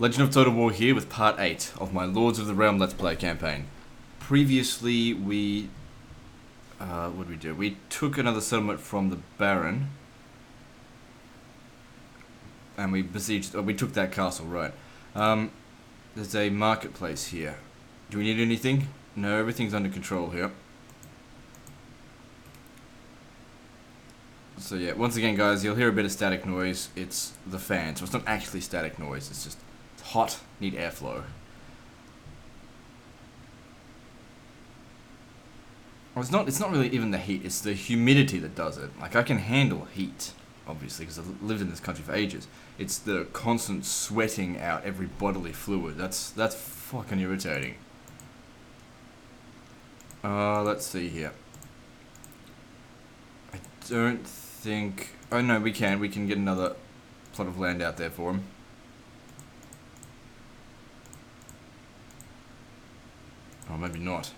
Legend of Total War here with part 8 of my Lords of the Realm Let's Play campaign. Previously what did we do? We took another settlement from the Baron. And we besieged, we took that castle, right. There's a marketplace here. Do we need anything? No, everything's under control here. So yeah, once again guys, you'll hear a bit of static noise. It's the fan, so it's not actually static noise, it's just hot, need airflow. Well, it's not really even the heat, it's the humidity that does it. Like, I can handle heat, obviously, because I've lived in this country for ages. It's the constant sweating out every bodily fluid. That's fucking irritating. Let's see here. I don't think... Oh no, we can get another plot of land out there for him. Oh, maybe not.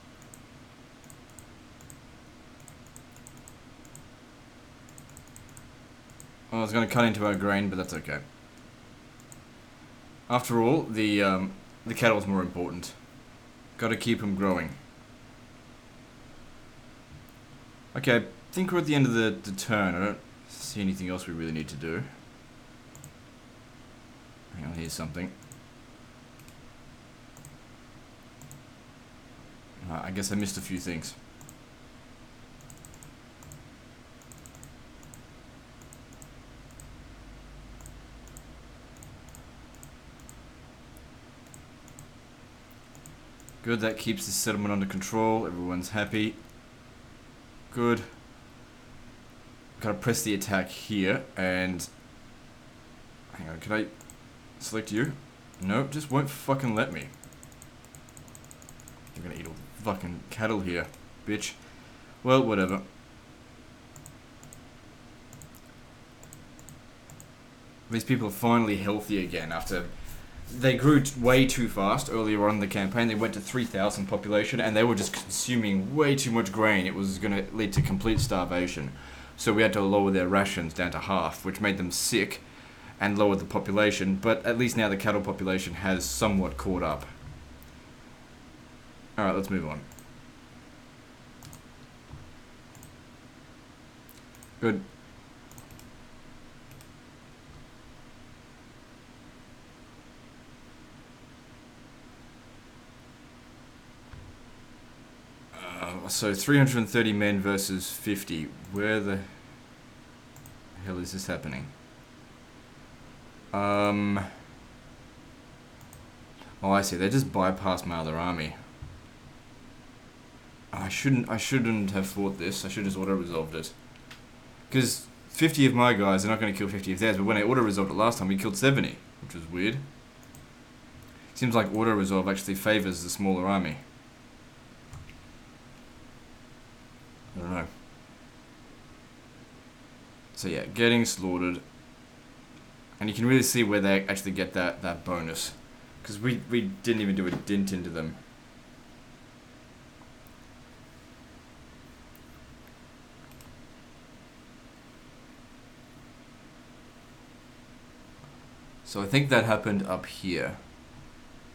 Well, I was going to cut into our grain, but that's okay. After all, the cattle's more important. Got to keep them growing. Okay, I think we're at the end of the turn. I don't see anything else we really need to do. Hang on, here's something. I guess I missed a few things. Good, that keeps the settlement under control. Everyone's happy. Good. Gotta press the attack here and... Hang on, can I select you? Nope, just won't fucking let me. You're gonna eat all the fucking cattle here, bitch. Well, whatever. These people are finally healthy again after... They grew way too fast earlier on in the campaign. They went to 3,000 population and they were just consuming way too much grain. It was going to lead to complete starvation. So we had to lower their rations down to half, which made them sick and lowered the population. But at least now the cattle population has somewhat caught up. Alright, let's move on. Good. So 330 men versus 50. Where the hell is this happening? Oh, I see. They just bypassed my other army. I shouldn't have fought this. I should have just auto-resolved it. Because 50 of my guys are not going to kill 50 of theirs, but when I auto-resolved it last time, we killed 70, which was weird. Seems like auto-resolve actually favors the smaller army. I don't know. So yeah, getting slaughtered. And you can really see where they actually get that bonus. Because we didn't even do a dent into them. So I think that happened up here.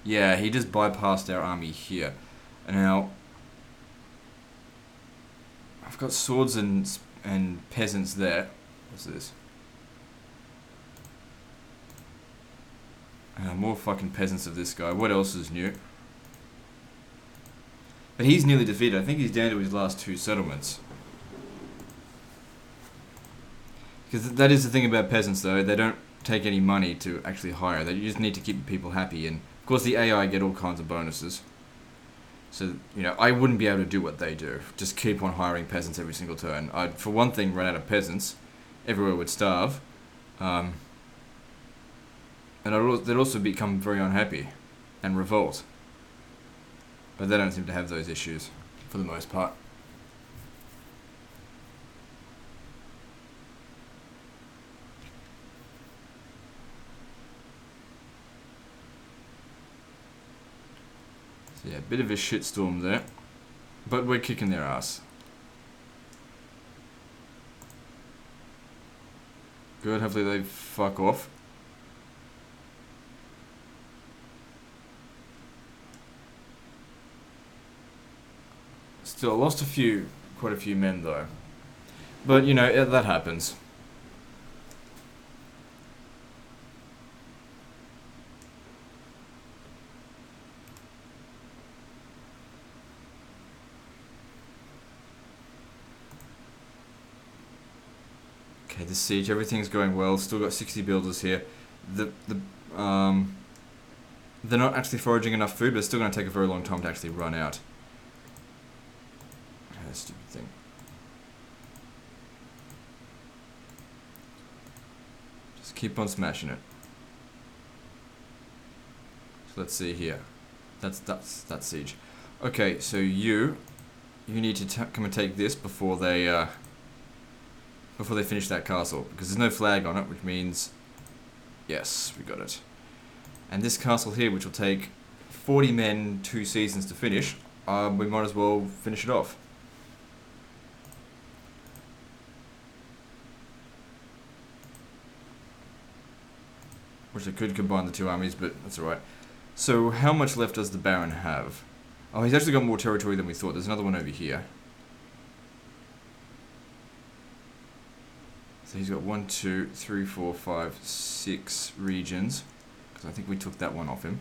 Yeah, he just bypassed our army here. And now... I've got swords and peasants there. What's this? More fucking peasants of this guy. What else is new? But he's nearly defeated. I think he's down to his last 2 settlements. Because that is the thing about peasants though. They don't take any money to actually hire. They just need to keep people happy. And of course the AI get all kinds of bonuses. So, you know, I wouldn't be able to do what they do. Just keep on hiring peasants every single turn. I'd, for one thing, run out of peasants. Everywhere would starve. And they'd also become very unhappy and revolt. But they don't seem to have those issues, for the most part. So yeah, a bit of a shitstorm there. But we're kicking their ass. Good, hopefully they fuck off. Still lost quite a few men though. But you know, that happens. Okay, this siege, everything's going well. Still got 60 builders here. They're not actually foraging enough food, but it's still going to take a very long time to actually run out. That stupid thing. Just keep on smashing it. So let's see here. That's that siege. Okay, so you need to come and take this before they finish that castle, because there's no flag on it, which means yes, we got it. And this castle here, which will take 40 men, 2 seasons to finish, we might as well finish it off. Wish I could combine the 2 armies, but that's alright. So how much left does the Baron have? Oh, he's actually got more territory than we thought. There's another one over here. So he's got 1, 2, 3, 4, 5, 6 regions. Because I think we took that one off him.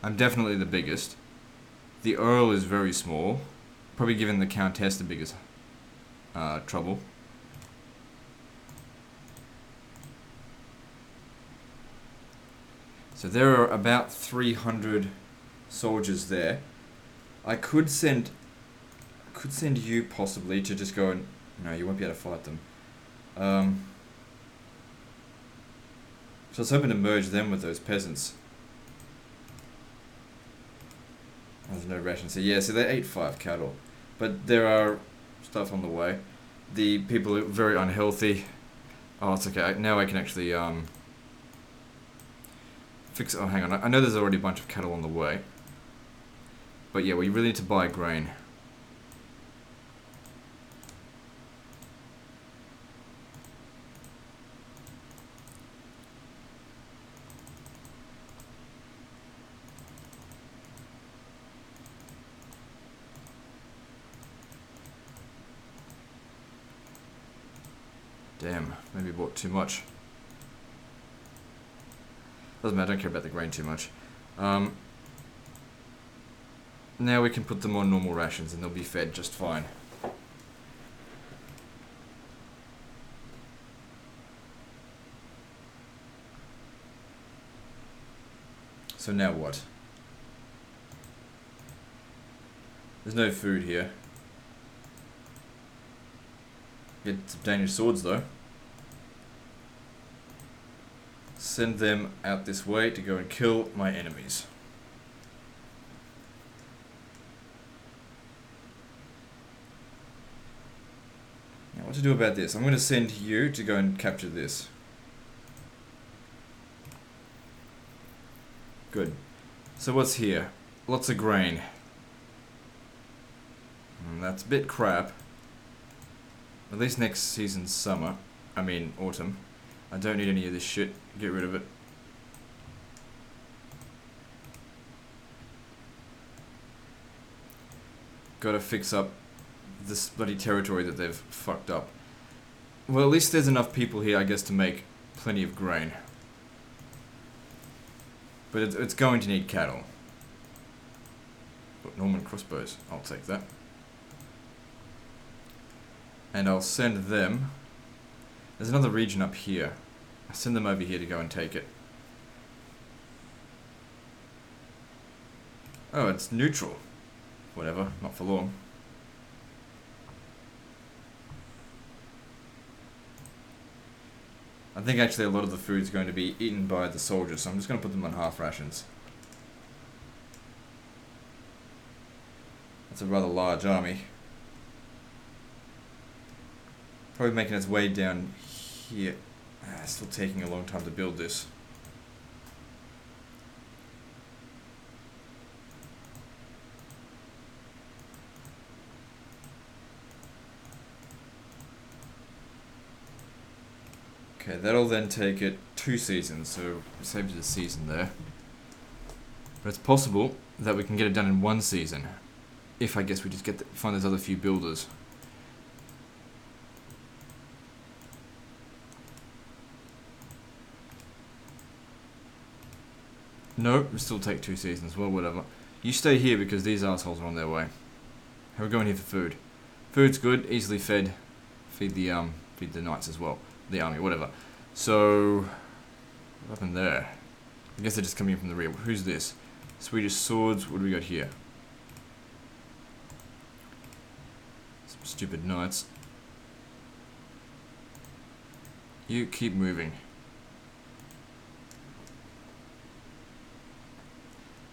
I'm definitely the biggest. The Earl is very small. Probably giving the Countess the biggest trouble. So there are about 300 soldiers there. I could send you possibly to just go and... No, you won't be able to fight them. So I was hoping to merge them with those peasants. There's no rations here. Yeah, so they ate 5 cattle. But there are stuff on the way. The people are very unhealthy. Oh, it's okay. Now I can actually fix... Oh, hang on. I know there's already a bunch of cattle on the way. But yeah, we really need to buy grain. Damn, maybe I bought too much. Doesn't matter, I don't care about the grain too much. Now we can put them on normal rations and they'll be fed just fine. So now what? There's no food here. Get some Danish swords though. Send them out this way to go and kill my enemies. Now what to do about this? I'm going to send you to go and capture this. Good. So what's here? Lots of grain. That's a bit crap. At least next season's summer. I mean autumn. I don't need any of this shit. Get rid of it. Gotta fix up this bloody territory that they've fucked up. Well, at least there's enough people here, I guess, to make plenty of grain. But it's going to need cattle. But Norman crossbows. I'll take that. And I'll send them... There's another region up here. I'll send them over here to go and take it. Oh, it's neutral. Whatever, not for long. I think actually a lot of the food is going to be eaten by the soldiers, so I'm just going to put them on half rations. That's a rather large army. Probably making its way down here. Still taking a long time to build this. Okay, that'll then take it 2 seasons, so it saves it a season there. But it's possible that we can get it done in 1 season. If I guess we just find those other few builders. Nope, we still take 2 seasons. Well, whatever. You stay here because these assholes are on their way. We're going here for food. Food's good, easily fed. Feed the knights as well. The army, whatever. So, what happened there? I guess they're just coming in from the rear. Who's this? Swedish swords. What do we got here? Some stupid knights. You keep moving.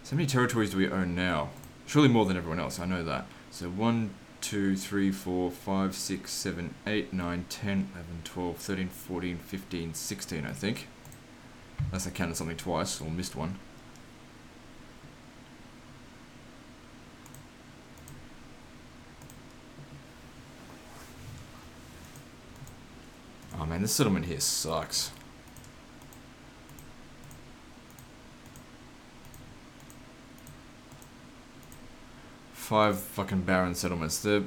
So how many territories do we own now? Surely more than everyone else, I know that. So 1, 2, 3, 4, 5, 6, 7, 8, 9, 10, 11, 12, 13, 14, 15, 16, I think. Unless I counted something twice or missed one. Oh man, this settlement here sucks. Five fucking barren settlements. The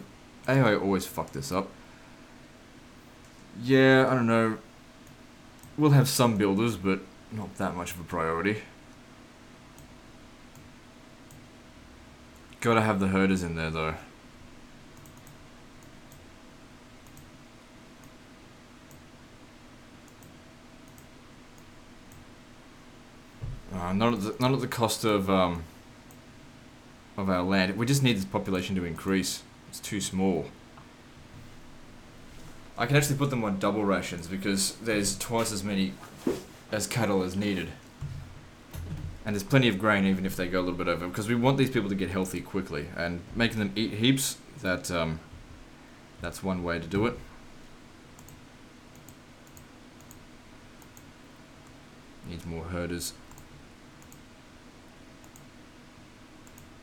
AI always fuck this up. Yeah, I don't know. We'll have some builders, but not that much of a priority. Gotta have the herders in there though. Not at the cost of our land. We just need this population to increase. It's too small. I can actually put them on double rations because there's twice as many as cattle as needed. And there's plenty of grain even if they go a little bit over. Because we want these people to get healthy quickly. And making them eat heaps, that's one way to do it. Needs more herders.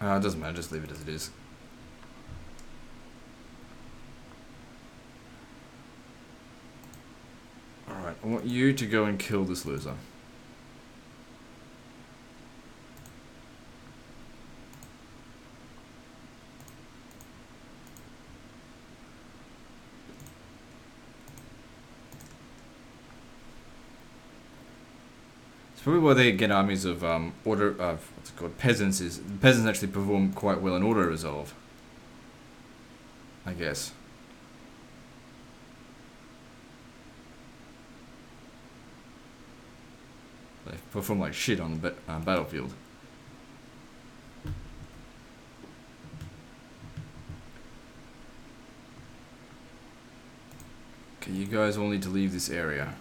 It doesn't matter, just leave it as it is. Alright, I want you to go and kill this loser. Probably why they get armies of what's it called, peasants is the peasants actually perform quite well in auto resolve. I guess. They perform like shit on the battlefield. Okay, you guys all need to leave this area.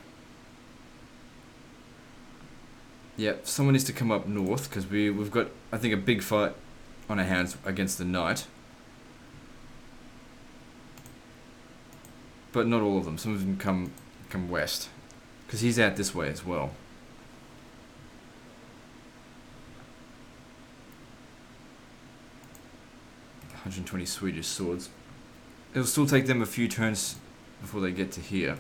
Yeah, someone needs to come up north, because we've got, I think, a big fight on our hands against the knight. But not all of them. Some of them come west. Because he's out this way as well. $120 Swedish swords. It'll still take them a few turns before they get to here.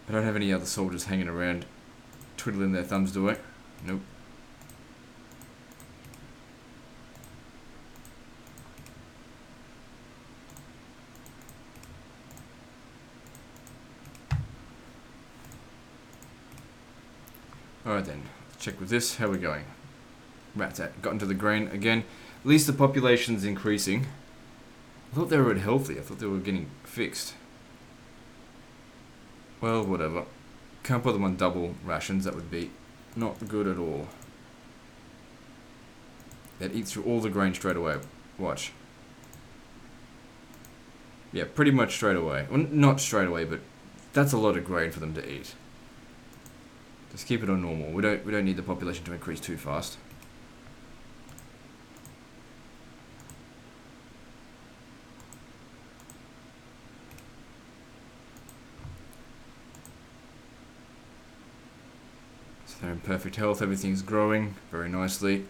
I don't have any other soldiers hanging around twiddling their thumbs, do I? Nope. Alright then, let's check with this. How are we going? Rats out. Got into the grain again. At least the population's increasing. I thought they were healthy. I thought they were getting fixed. Well, whatever. Can't put them on double rations. That would be not good at all. They'd eat through all the grain straight away. Watch. Yeah, pretty much straight away. Well, not straight away, but that's a lot of grain for them to eat. Just keep it on normal. We don't need the population to increase too fast. So they're in perfect health. Everything's growing very nicely.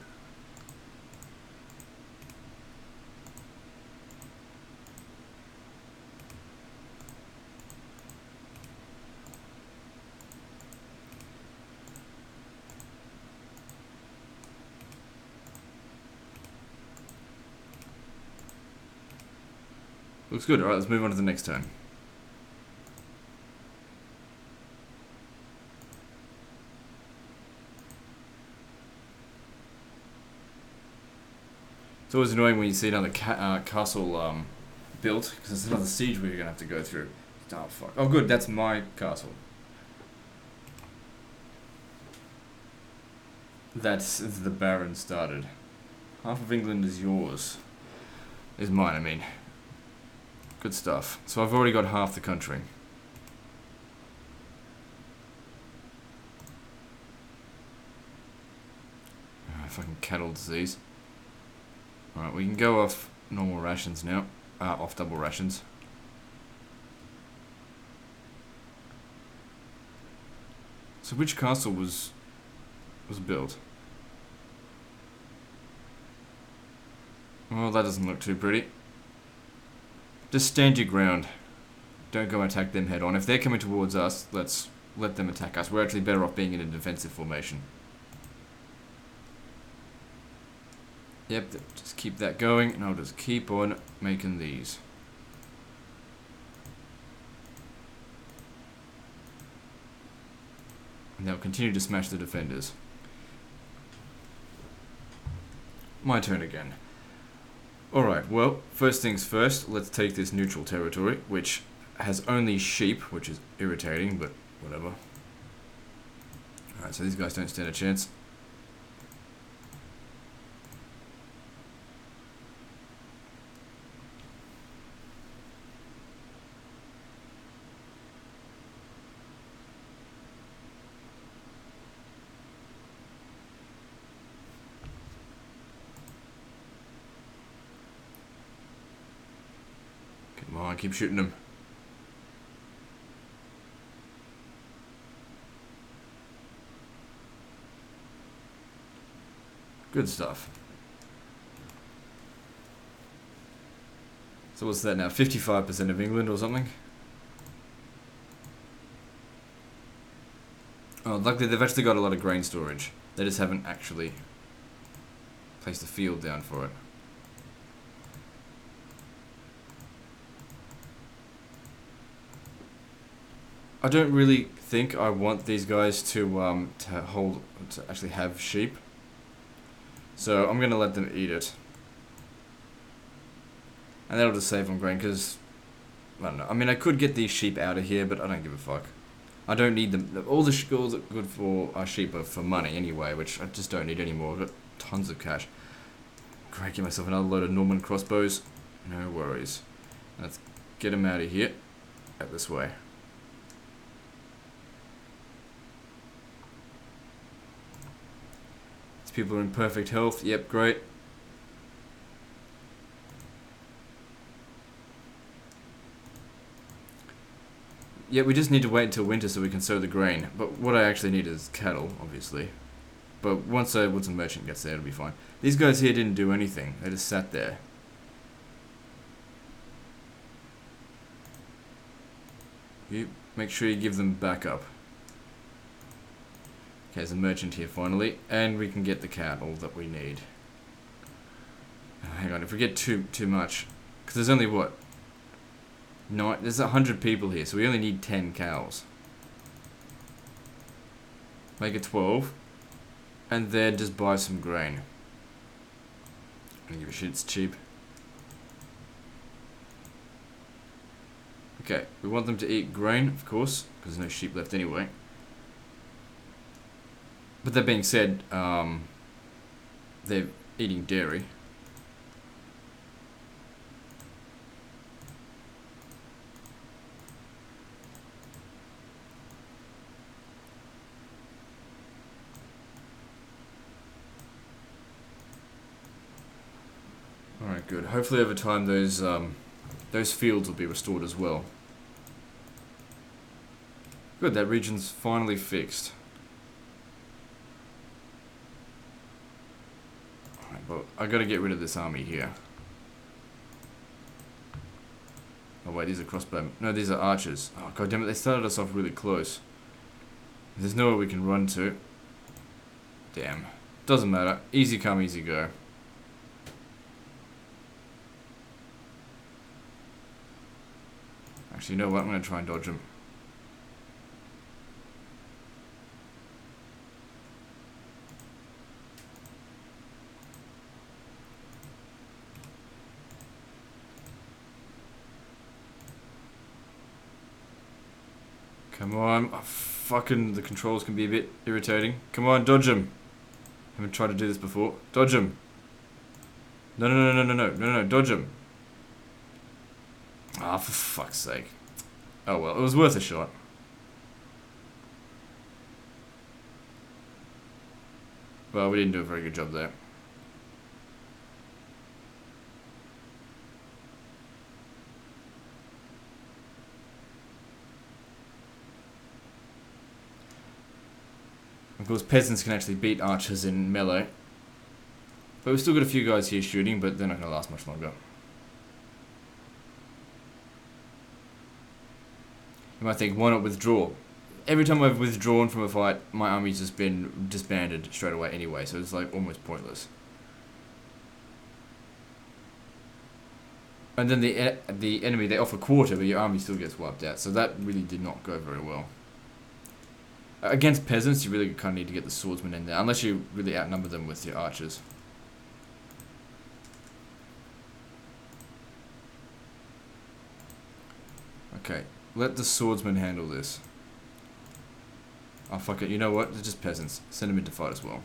Looks good. Alright, let's move on to the next turn. It's always annoying when you see another castle built, because it's another siege we're going to have to go through. Oh, fuck. Oh, good, that's my castle. That's the Baron started. Half of England is yours. Is mine, I mean. Good stuff. So I've already got half the country. Fucking cattle disease. Alright, we can go off normal rations now. Off double rations. So which castle was built? Well, that doesn't look too pretty. Just stand your ground. Don't go and attack them head on. If they're coming towards us, let's let them attack us. We're actually better off being in a defensive formation. Yep, just keep that going, and I'll just keep on making these. And they'll continue to smash the defenders. My turn again. Alright, well, first things first, let's take this neutral territory, which has only sheep, which is irritating, but whatever. Alright, so these guys don't stand a chance. Come on, keep shooting them. Good stuff. So what's that now? 55% of England or something? Oh, luckily they've actually got a lot of grain storage. They just haven't actually placed the field down for it. I don't really think I want these guys to actually have sheep. So I'm gonna let them eat it. And that'll just save on grain, because I don't know. I mean, I could get these sheep out of here, but I don't give a fuck. I don't need them. All the schools that are good for our sheep are for money anyway, which I just don't need anymore. I've got tons of cash. Great, get myself another load of Norman crossbows. No worries. Let's get them out of here. Out this way. These people are in perfect health. Yep, great. Yeah, we just need to wait until winter so we can sow the grain. But what I actually need is cattle, obviously. But once a merchant gets there, it'll be fine. These guys here didn't do anything. They just sat there. You make sure you give them backup. Okay, there's a merchant here finally, and we can get the cattle that we need. Oh, hang on, if we get too much, because there's only what? There's 100 people here, so we only need 10 cows. Make it 12, and then just buy some grain. I don't give a shit, it's cheap. Okay, we want them to eat grain, of course, because there's no sheep left anyway. But that being said, they're eating dairy. Alright, good. Hopefully over time those fields will be restored as well. Good, that region's finally fixed. Alright, well, I gotta get rid of this army here. Oh wait, these are crossbow. No, these are archers. Oh god damn it, they started us off really close. There's nowhere we can run to. Damn. Doesn't matter. Easy come, easy go. Actually, you know what? I'm going to try and dodge him. Come on. Oh, fucking, the controls can be a bit irritating. Come on, dodge him. Haven't tried to do this before. Dodge him. No, no, no, no, no, no, no, no, dodge him. Ah, for fuck's sake. Oh well, it was worth a shot. Well, we didn't do a very good job there. Of course, peasants can actually beat archers in melee. But we've still got a few guys here shooting, but they're not going to last much longer. You might think, why not withdraw? Every time I've withdrawn from a fight, my army's just been disbanded straight away anyway, so it's like almost pointless. And then the enemy, they offer quarter, but your army still gets wiped out, so that really did not go very well. Against peasants, you really kind of need to get the swordsmen in there, unless you really outnumber them with your archers. Okay, let the swordsman handle this. Oh, fuck it. You know what? They're just peasants. Send them in to fight as well.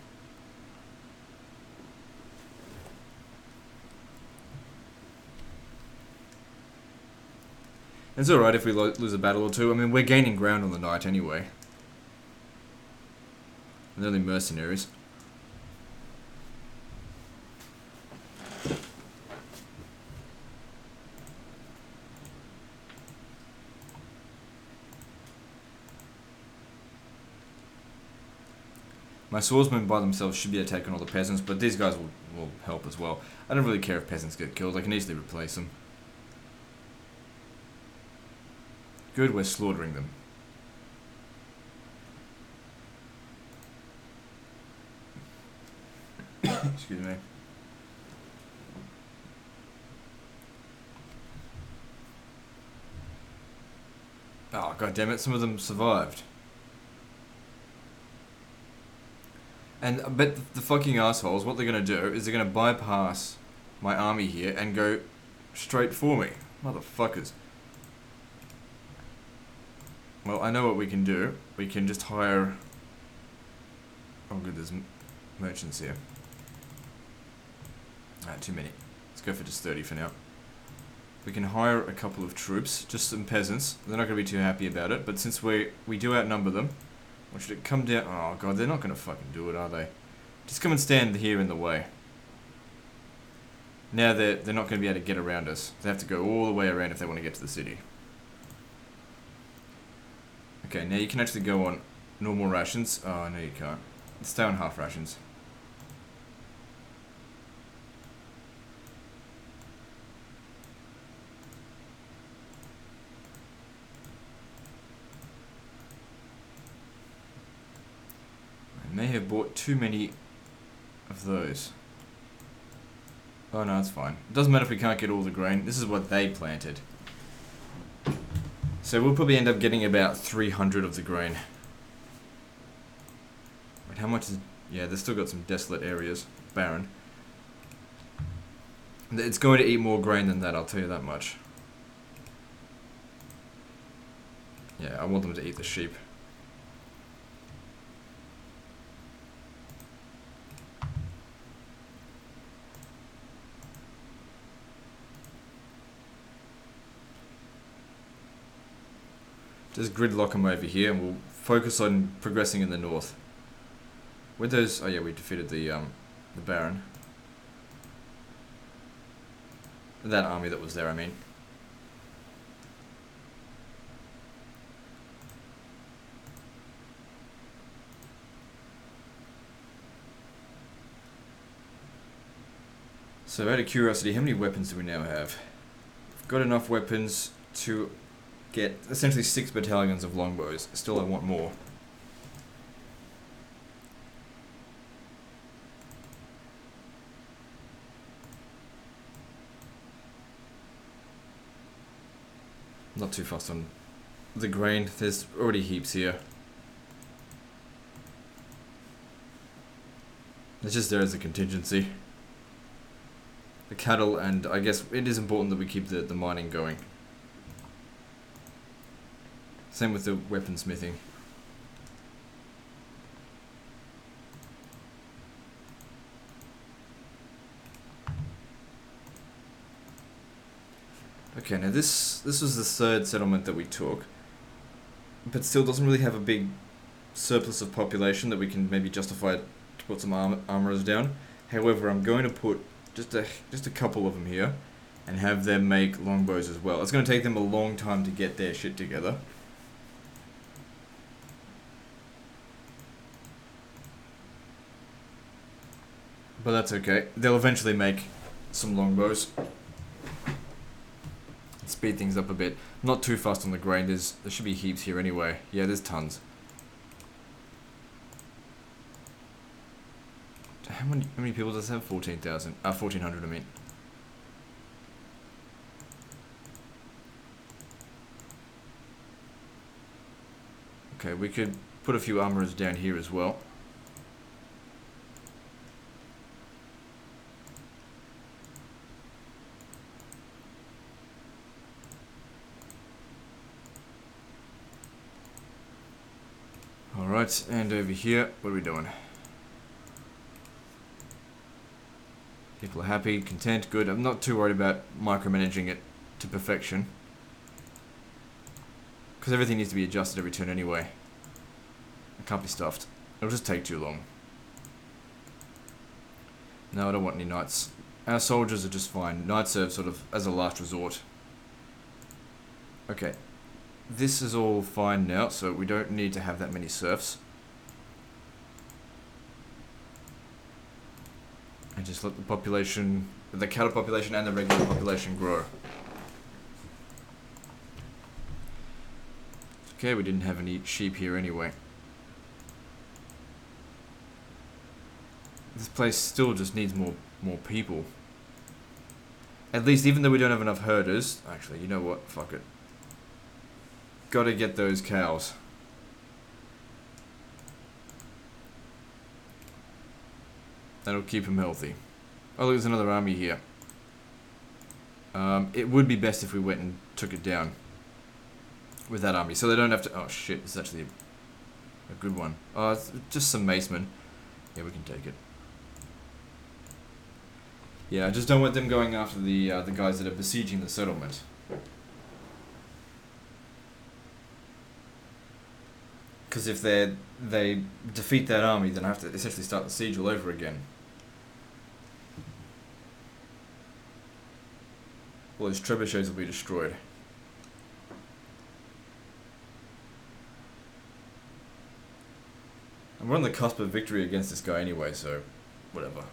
It's alright if we lose a battle or two. I mean, we're gaining ground on the knight anyway. They're only mercenaries. My swordsmen by themselves should be attacking all the peasants, but these guys will help as well. I don't really care if peasants get killed, I can easily replace them. Good, we're slaughtering them. Excuse me. Oh, god damn it, some of them survived. And I bet the fucking assholes, what they're gonna do is they're gonna bypass my army here and go straight for me. Motherfuckers. Well, I know what we can do. We can just hire... Oh good, there's merchants here. Ah, too many. Let's go for just 30 for now. We can hire a couple of troops, just some peasants. They're not going to be too happy about it, but since we do outnumber them, or should it come down? Oh god, they're not going to fucking do it, are they? Just come and stand here in the way. Now they're not going to be able to get around us. They have to go all the way around if they want to get to the city. Okay, now you can actually go on normal rations. Oh, no you can't. Stay on half rations. I may have bought too many of those. Oh no, it's fine. It doesn't matter if we can't get all the grain. This is what they planted. So we'll probably end up getting about 300 of the grain. Wait, how much is... Yeah, they've still got some desolate areas. Barren. It's going to eat more grain than that, I'll tell you that much. Yeah, I want them to eat the sheep. Just gridlock them over here and we'll focus on progressing in the north. With those... Oh yeah, we defeated the Baron. That army that was there, I mean. So out of curiosity, how many weapons do we now have? We've got enough weapons to get essentially 6 battalions of longbows. Still I want more. Not too fast on the grain. There's already heaps here. It's just there as a contingency. The cattle, and I guess it is important that we keep the mining going. Same with the weaponsmithing. Okay, now this was the third settlement that we took, but still doesn't really have a big surplus of population that we can maybe justify to put some armorers down. However, I'm going to put just a couple of them here, and have them make longbows as well. It's going to take them a long time to get their shit together. But that's okay. They'll eventually make some longbows. Speed things up a bit. Not too fast on the grain. There should be heaps here anyway. Yeah, there's tons. How many people does it have? 14,000. 1,400 I mean. Okay, we could put a few armorers down here as well. Alright, and over here, what are we doing? People are happy, content, good. I'm not too worried about micromanaging it to perfection, because everything needs to be adjusted every turn anyway. It can't be stuffed. It'll just take too long. No, I don't want any knights. Our soldiers are just fine. Knights serve sort of as a last resort. Okay. This is all fine now, so we don't need to have that many serfs. And just let the population, the cattle population and the regular population grow. Okay, we didn't have any sheep here anyway. This place still just needs more people. At least, even though we don't have enough herders. Actually, you know what? Fuck it. Gotta get those cows. That'll keep him healthy. Oh, look, there's another army here. It would be best if we went and took it down with that army, so they don't have to. Oh shit! It's actually a good one. Oh, it's just some macemen. Yeah, we can take it. Yeah, I just don't want them going after the guys that are besieging the settlement. Because if they defeat that army, then I have to essentially start the siege all over again. All those trebuchets will be destroyed. And we're on the cusp of victory against this guy anyway, so whatever.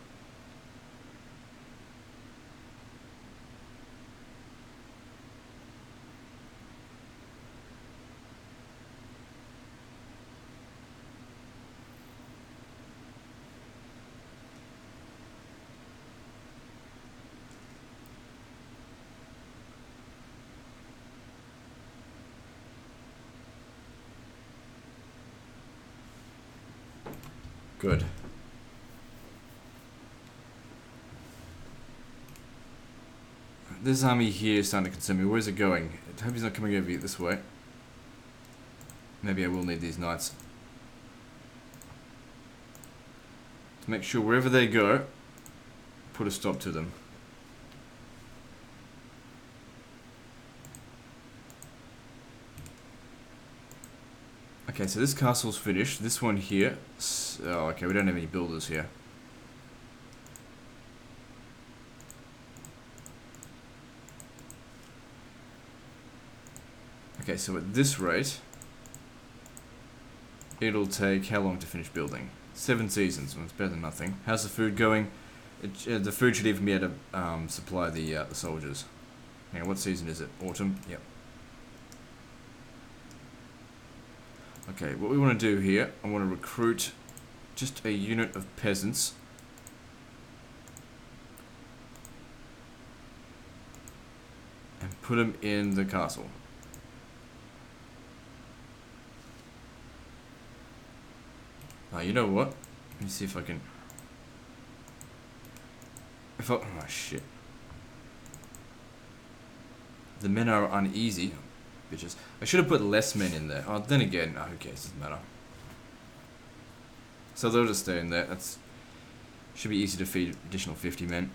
Good. This army here is starting to concern me. Where is it going? I hope he's not coming over here this way. Maybe I will need these knights. To make sure wherever they go, put a stop to them. Okay, so this castle's finished. This one here... Oh, okay, we don't have any builders here. Okay, so at this rate, it'll take how long to finish building? 7 seasons, well, it's better than nothing. How's the food going? The food should even be able to supply the soldiers. Hang on, what season is it? Autumn? Yep. Okay, what we want to do here, I want to recruit just a unit of peasants. And put them in the castle. You know what? Let me see if I can... Oh shit. The men are uneasy. Bitches. I should have put less men in there. Oh, then again, who cares? Doesn't matter. So they'll just stay in there. That's... Should be easy to feed additional 50 men.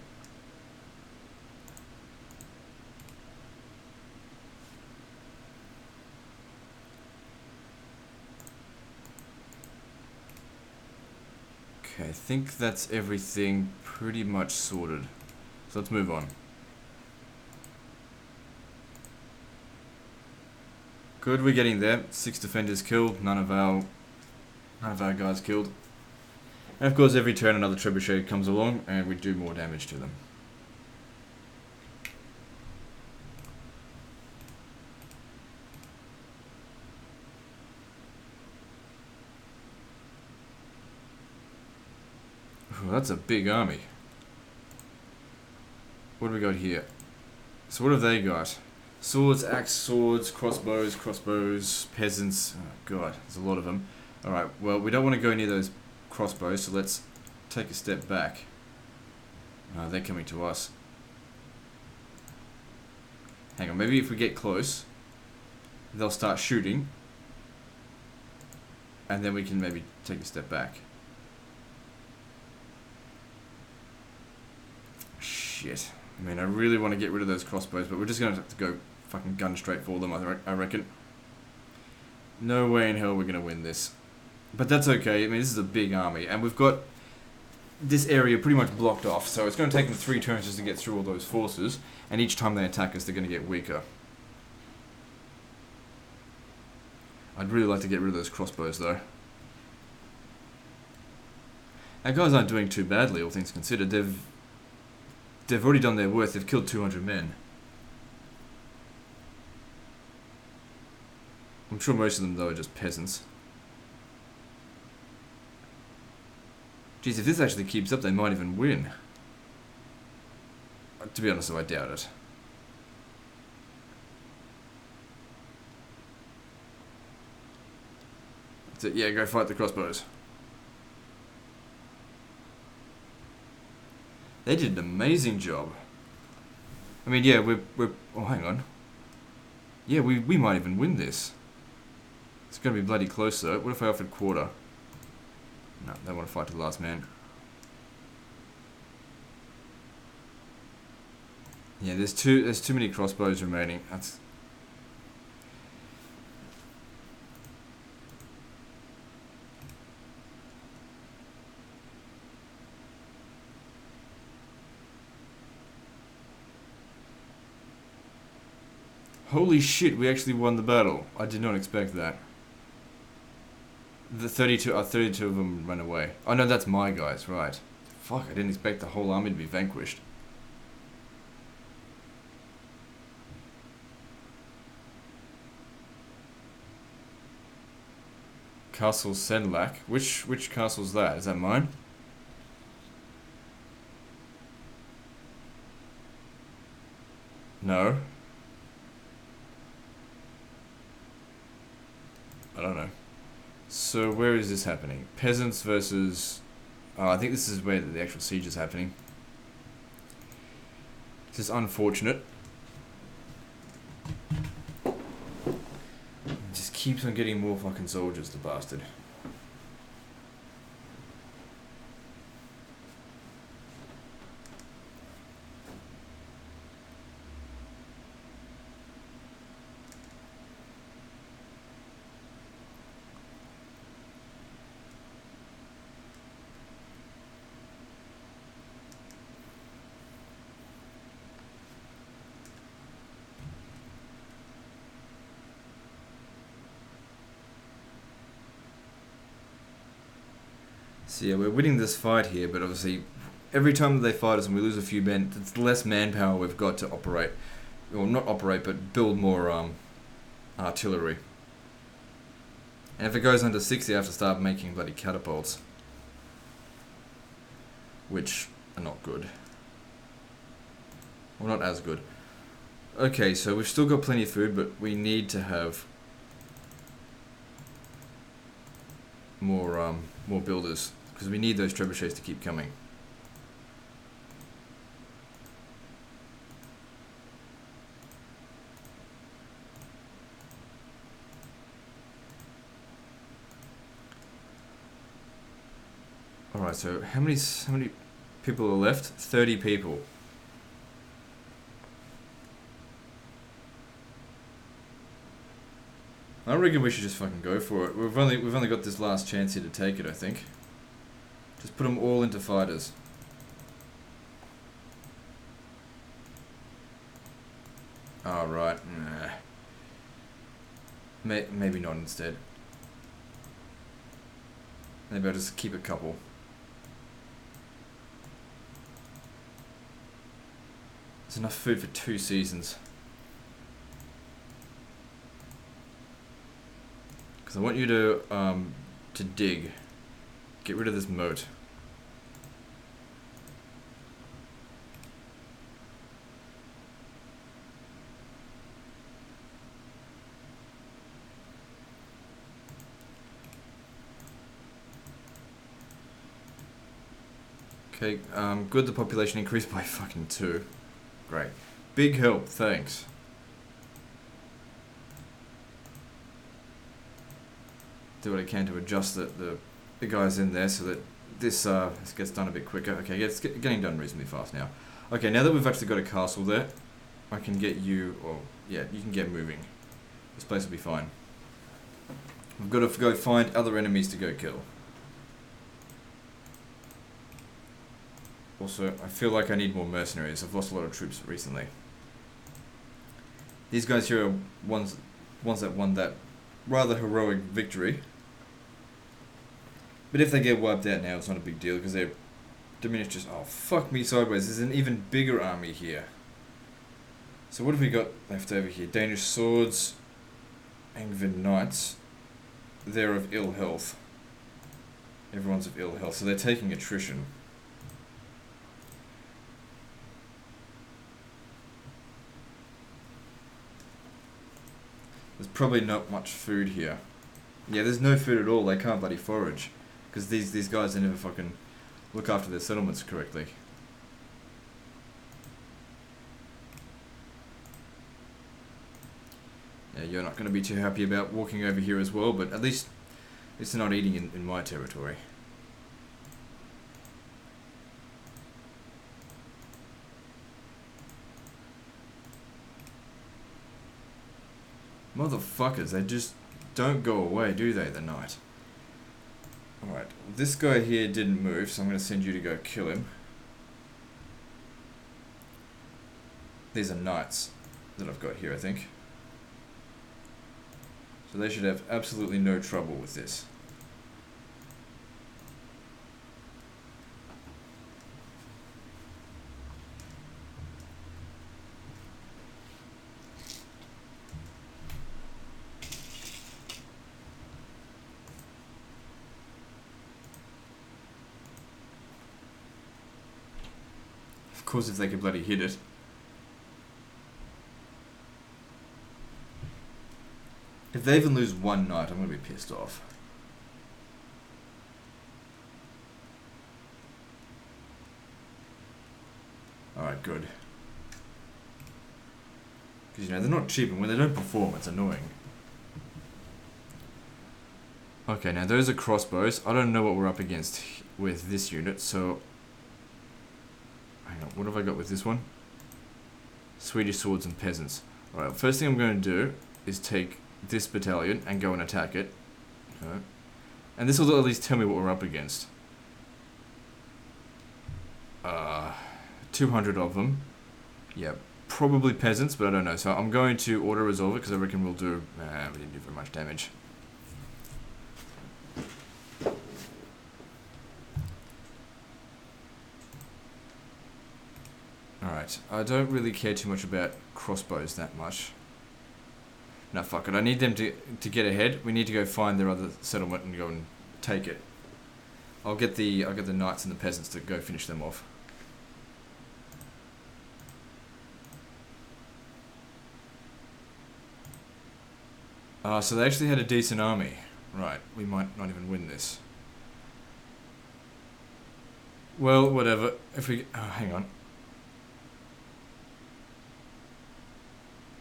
Okay, I think that's everything pretty much sorted. So let's move on. Good, we're getting there. 6 defenders killed, none of our guys killed. And of course every turn another trebuchet comes along and we do more damage to them. Ooh, that's a big army. What do we got here? So what have they got? Swords, axe, swords, crossbows, peasants. Oh god, there's a lot of them. Alright, well we don't want to go near those crossbows, so let's take a step back. They're coming to us. Hang on, maybe if we get close, they'll start shooting. And then we can maybe take a step back. Shit. I mean, I really want to get rid of those crossbows, but we're just going to have to go fucking gun straight for them, I reckon. No way in hell we're going to win this. But that's okay. I mean, this is a big army, and we've got this area pretty much blocked off, so it's going to take them 3 turns just to get through all those forces, and each time they attack us, they're going to get weaker. I'd really like to get rid of those crossbows, though. Our guys aren't doing too badly, all things considered. They've already done their worth. They've killed 200 men. I'm sure most of them, though, are just peasants. Geez, if this actually keeps up, they might even win. To be honest, though, I doubt it. That's it. Yeah, go fight the crossbows. They did an amazing job. I mean, yeah, we're oh, hang on. Yeah, we might even win this. It's going to be bloody close, though. What if I offered quarter? No, they want to fight to the last man. Yeah, there's too many crossbows remaining. That's... Holy shit, we actually won the battle. I did not expect that. The 32 of them ran away. Oh no, that's my guys, right. Fuck, I didn't expect the whole army to be vanquished. Castle Senlac. Which castle's that? Is that mine? No. I don't know. So where is this happening? Peasants versus... Oh, I think this is where the actual siege is happening. This is unfortunate. Just keeps on getting more fucking soldiers, the bastard. So yeah, we're winning this fight here, but obviously every time that they fight us and we lose a few men, it's less manpower we've got to operate. Well, not operate, but build more artillery. And if it goes under 60, I have to start making bloody catapults. Which are not good. Well, not as good. Okay, so we've still got plenty of food, but we need to have more more builders, because we need those trebuchets to keep coming. Alright, so how many people are left? 30 people. I reckon we should just fucking go for it. We've only got this last chance here to take it, I think. Just put them all into fighters. Oh, right. Nah. Maybe not instead. Maybe I'll just keep a couple. There's enough food for 2 seasons. Because I want you to dig. Get rid of this moat. Okay, good, the population increased by fucking 2. Great. Big help, thanks. Do what I can to adjust the guys in there so that this gets done a bit quicker. Okay, it's getting done reasonably fast now. Okay, now that we've actually got a castle there, I can get you, or yeah, you can get moving. This place will be fine. We've got to go find other enemies to go kill. Also, I feel like I need more mercenaries. I've lost a lot of troops recently. These guys here are ones that won that rather heroic victory. But if they get wiped out now, it's not a big deal because they're diminished. Just oh fuck me sideways. There's an even bigger army here. So what have we got left over here? Danish swords, Angevin knights. They're of ill health. Everyone's of ill health, so they're taking attrition. There's probably not much food here. Yeah, there's no food at all. They can't bloody forage. Because these guys, they never fucking look after their settlements correctly. Yeah, you're not going to be too happy about walking over here as well, but at least it's not eating in my territory. Motherfuckers, they just don't go away, do they, the night? Alright, this guy here didn't move, so I'm going to send you to go kill him. These are knights that I've got here, I think. So they should have absolutely no trouble with this. Of course, if they could bloody hit it. If they even lose one knight, I'm going to be pissed off. Alright, good. Because, you know, they're not cheap, and when they don't perform, it's annoying. Okay, now those are crossbows. I don't know what we're up against with this unit, so... Hang on, what have I got with this one? Swedish swords and peasants. Alright, first thing I'm going to do is take this battalion and go and attack it. Okay. And this will at least tell me what we're up against. 200 of them. Yeah, probably peasants, but I don't know. So I'm going to auto-resolve it because I reckon we'll do... we didn't do very much damage. Alright, I don't really care too much about crossbows that much. No, fuck it. I need them to get ahead. We need to go find their other settlement and go and take it. I'll get the knights and the peasants to go finish them off. So they actually had a decent army. Right, we might not even win this. Well, whatever. If we... Oh, hang on.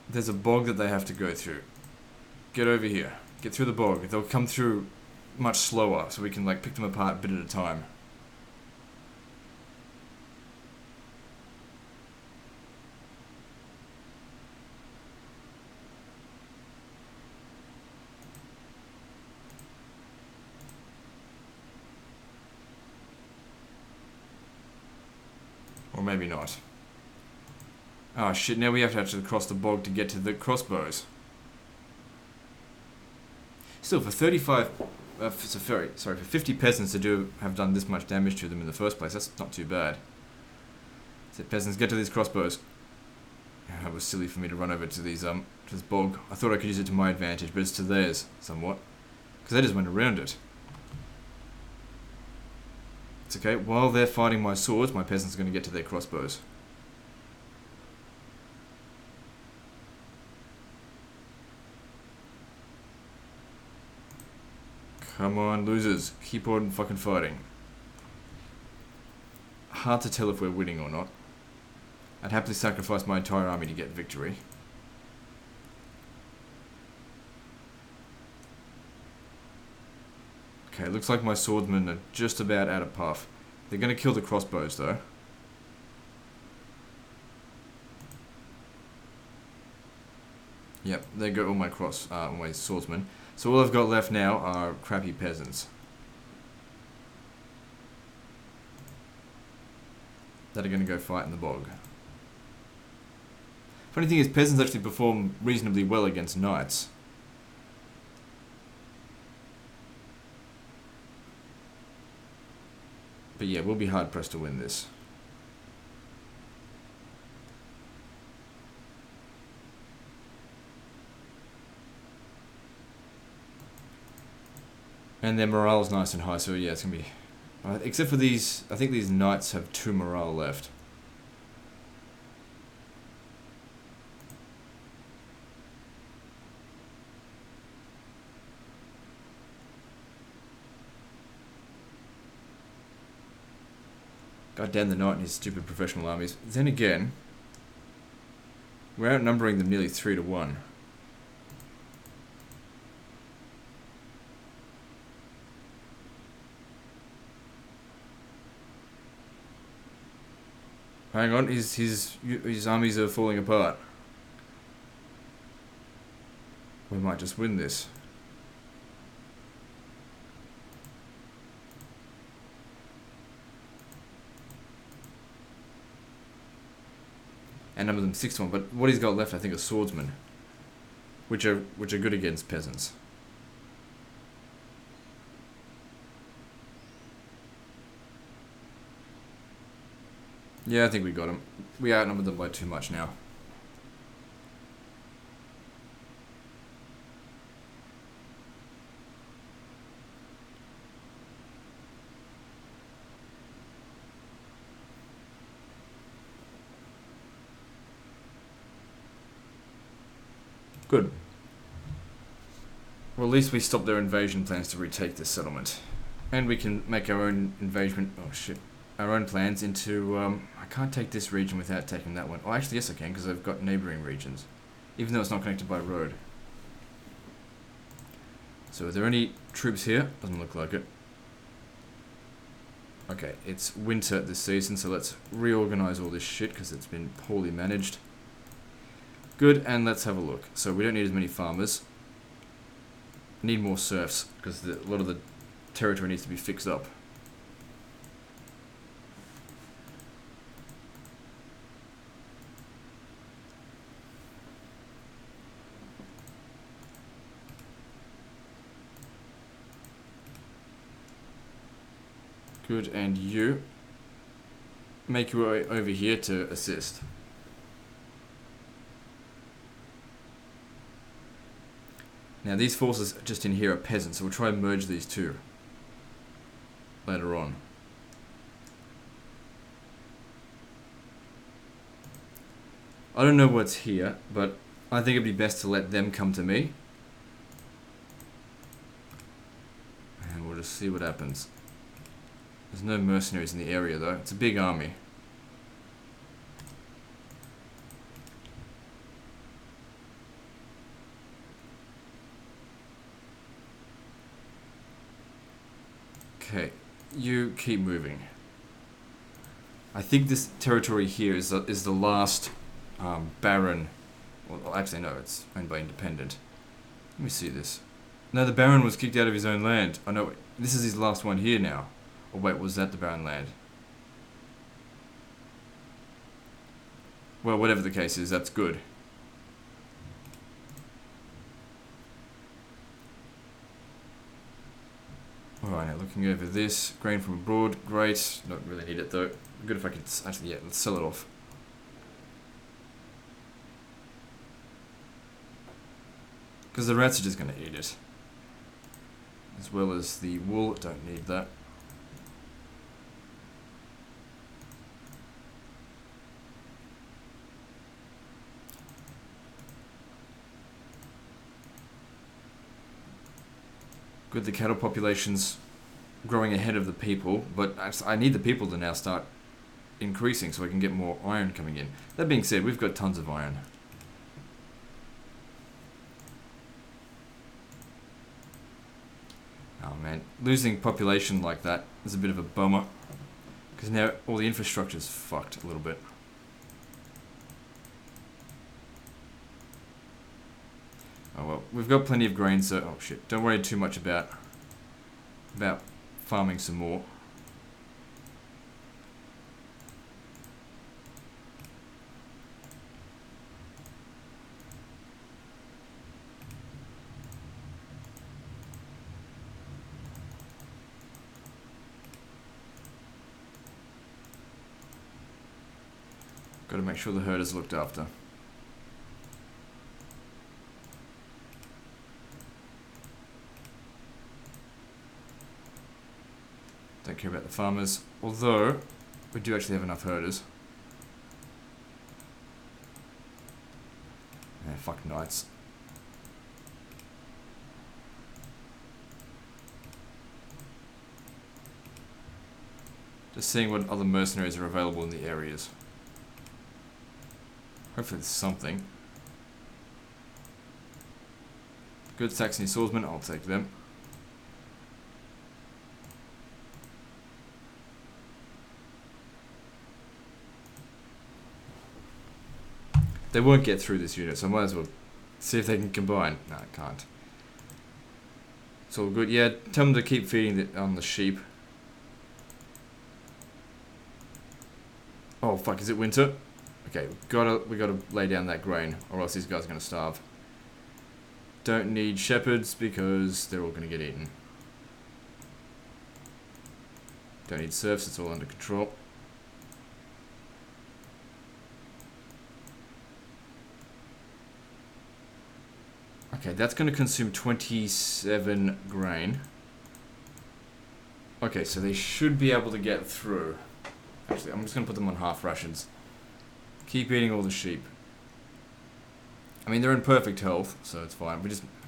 There's a bog that they have to go through. Get over here. Get through the bog. They'll come through much slower, so we can like pick them apart a bit at a time. Or maybe not. Oh shit, now we have to actually cross the bog to get to the crossbows. Still, for 35... for 50 peasants to have done this much damage to them in the first place, that's not too bad. So peasants, get to these crossbows. That was silly for me to run over to these to this bog. I thought I could use it to my advantage, but it's to theirs, somewhat. Because they just went around it. It's okay, while they're fighting my swords, my peasants are going to get to their crossbows. Come on, losers. Keep on fucking fighting. Hard to tell if we're winning or not. I'd happily sacrifice my entire army to get victory. Okay, looks like my swordsmen are just about out of puff. They're going to kill the crossbows, though. Yep, there go all my my swordsmen. So all I've got left now are crappy peasants. That are going to go fight in the bog. Funny thing is, peasants actually perform reasonably well against knights. But yeah, we'll be hard pressed to win this. And their morale's nice and high, so yeah, it's gonna be... except for these, I think these knights have 2 morale left. God damn the knight and his stupid professional armies. Then again, we're outnumbering them nearly 3 to 1. Hang on, his armies are falling apart. We might just win this. And number them 6 to 1, but what he's got left I think are swordsmen. Which are good against peasants. Yeah, I think we got him. We outnumbered them by too much now. Good. Well, at least we stopped their invasion plans to retake this settlement. And we can make our own invasion... Oh, shit. Our own plans into... I can't take this region without taking that one. Oh, actually, yes I can, because I've got neighbouring regions. Even though it's not connected by road. So, are there any troops here? Doesn't look like it. Okay, it's winter this season, so let's reorganise all this shit, because it's been poorly managed. Good, and let's have a look. So, we don't need as many farmers. Need more serfs, because a lot of the territory needs to be fixed up. Good, and you make your way over here to assist. Now these forces just in here are peasants, so we'll try and merge these two later on. I don't know what's here, but I think it'd be best to let them come to me. And we'll just see what happens. There's no mercenaries in the area though. It's a big army. Okay, you keep moving. I think this territory here is the last Baron. Well, actually, no, it's owned by Independent. Let me see this. No, the Baron was kicked out of his own land. Oh no, this is his last one here now. Or wait, was that the Baron land? Well, whatever the case is, that's good. Alright, now looking over this. Grain from abroad, great. Don't really need it though. Good if I could actually, yeah, let's sell it off. Because the rats are just going to eat it. As well as the wool, don't need that. Good, the cattle population's growing ahead of the people, but I need the people to now start increasing so I can get more iron coming in. That being said, we've got tons of iron. Oh man, losing population like that is a bit of a bummer. Because now all the infrastructure's fucked a little bit. Oh well, we've got plenty of grain, so oh shit, don't worry too much about farming some more. Got to make sure the herd is looked after. Don't care about the farmers, although we do actually have enough herders. Yeah, fuck knights. Just seeing what other mercenaries are available in the areas. Hopefully there's something. Good Saxony swordsmen, I'll take them. They won't get through this unit, so I might as well see if they can combine. No, I can't. It's all good. Yeah, tell them to keep feeding on the sheep. Oh fuck, is it winter? Okay, we gotta lay down that grain, or else these guys are gonna starve. Don't need shepherds because they're all gonna get eaten. Don't need serfs, it's all under control. Okay, that's going to consume 27 grain. Okay, so they should be able to get through. Actually, I'm just going to put them on half rations. Keep eating all the sheep. I mean, they're in perfect health, so it's fine.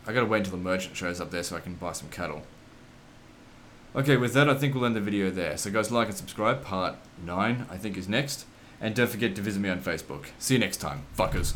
I got to wait until the merchant shows up there so I can buy some cattle. Okay, with that, I think we'll end the video there. So guys, like and subscribe. Part 9, I think, is next. And don't forget to visit me on Facebook. See you next time, fuckers.